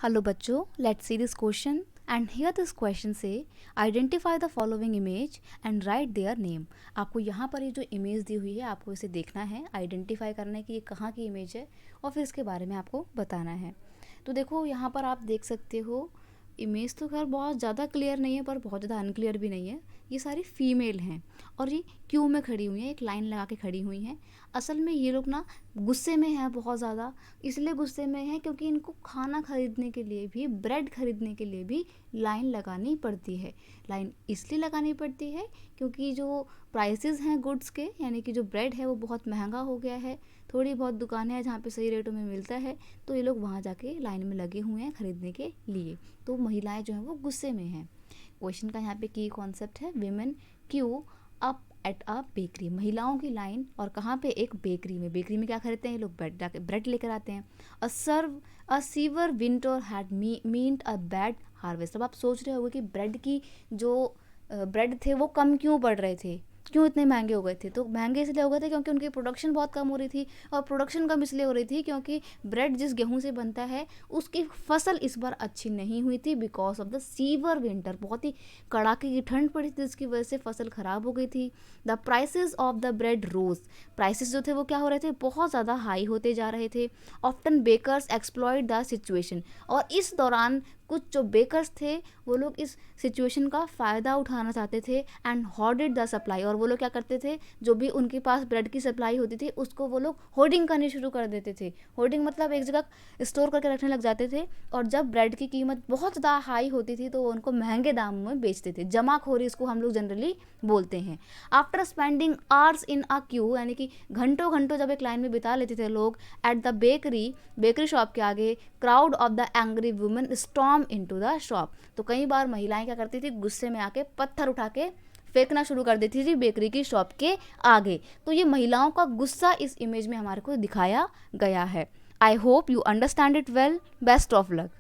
Hello बच्चों, let's see this question and here this question से identify the following image and write their name. आपको यहाँ पर ये जो इमेज दी हुई है आपको इसे देखना है, आइडेंटिफाई करना है कि ये कहाँ की इमेज है और फिर इसके बारे में आपको बताना है। तो देखो यहाँ पर आप देख सकते हो इमेज तो खैर बहुत ज़्यादा क्लियर नहीं है पर बहुत ज़्यादा अनक्लियर भी नहीं है। ये सारी फीमेल हैं और ये क्यू में खड़ी हुई हैं, एक लाइन लगा के खड़ी हुई हैं। असल में ये लोग ना गुस्से में हैं बहुत ज़्यादा, इसलिए गुस्से में हैं क्योंकि इनको खाना खरीदने के लिए भी, ब्रेड खरीदने के लिए भी लाइन लगानी पड़ती है। लाइन इसलिए लगानी पड़ती है क्योंकि जो प्राइसेस हैं गुड्स के, यानी कि जो ब्रेड है वो बहुत महंगा हो गया है। थोड़ी बहुत दुकानें हैं जहाँ पे सही रेटों में मिलता है, तो ये लोग वहाँ जाके लाइन में लगे हुए हैं खरीदने के लिए। तो महिलाएं जो हैं वो गुस्से में हैं। क्वेश्चन का यहाँ पे की कॉन्सेप्ट है women Q up at a bakery. महिलाओं की लाइन और कहाँ पे? एक बेकरी में। बेकरी में क्या खरीदते हैं ये लोग? ब्रेड लेकर आते हैं। A severe winter had meant a bad harvest. अब आप सोच रहे होगे कि ब्रेड की जो ब्रेड थे वो कम क्यों पड़ रहे थे, क्यों इतने महंगे हो गए थे? तो महंगे इसलिए हो गए थे क्योंकि उनकी प्रोडक्शन बहुत कम हो रही थी, और प्रोडक्शन कम इसलिए हो रही थी क्योंकि ब्रेड जिस गेहूं से बनता है उसकी फसल इस बार अच्छी नहीं हुई थी because of the sewer winter. बहुत ही कड़ाके की ठंड पड़ी थी जिसकी वजह से फसल खराब हो गई थी। The prices of the bread rose. Prices जो थे वो क्या हो रहे थे? बहुत ज़्यादा हाई होते जा रहे थे। Often bakers exploited the situation. और इस दौरान कुछ जो बेकर्स थे वो लोग इस सिचुएशन का फ़ायदा उठाना चाहते थे एंड होर्डेड द सप्लाई। और वो लोग क्या करते थे, जो भी उनके पास ब्रेड की सप्लाई होती थी उसको वो लोग होर्डिंग करनी शुरू कर देते थे। होर्डिंग मतलब एक जगह स्टोर करके रखने लग जाते थे, और जब ब्रेड की कीमत बहुत ज़्यादा हाई होती थी तो वो उनको महंगे दामों में बेचते थे। जमाखोरी इसको हम लोग जनरली बोलते हैं। After spending hours in a Q, यानी कि घंटों घंटों जब एक लाइन में बिता लेते थे लोग एट द बेकरी शॉप के आगे, crowd of the angry women storm into the shop. तो कई बार महिलाएं क्या करती थी, गुस्से में आके पत्थर उठा के फेंकना शुरू कर देती थी बेकरी की शॉप के आगे। तो ये महिलाओं का गुस्सा इस इमेज में हमारे को दिखाया गया है। I hope you understand it well. Best of luck.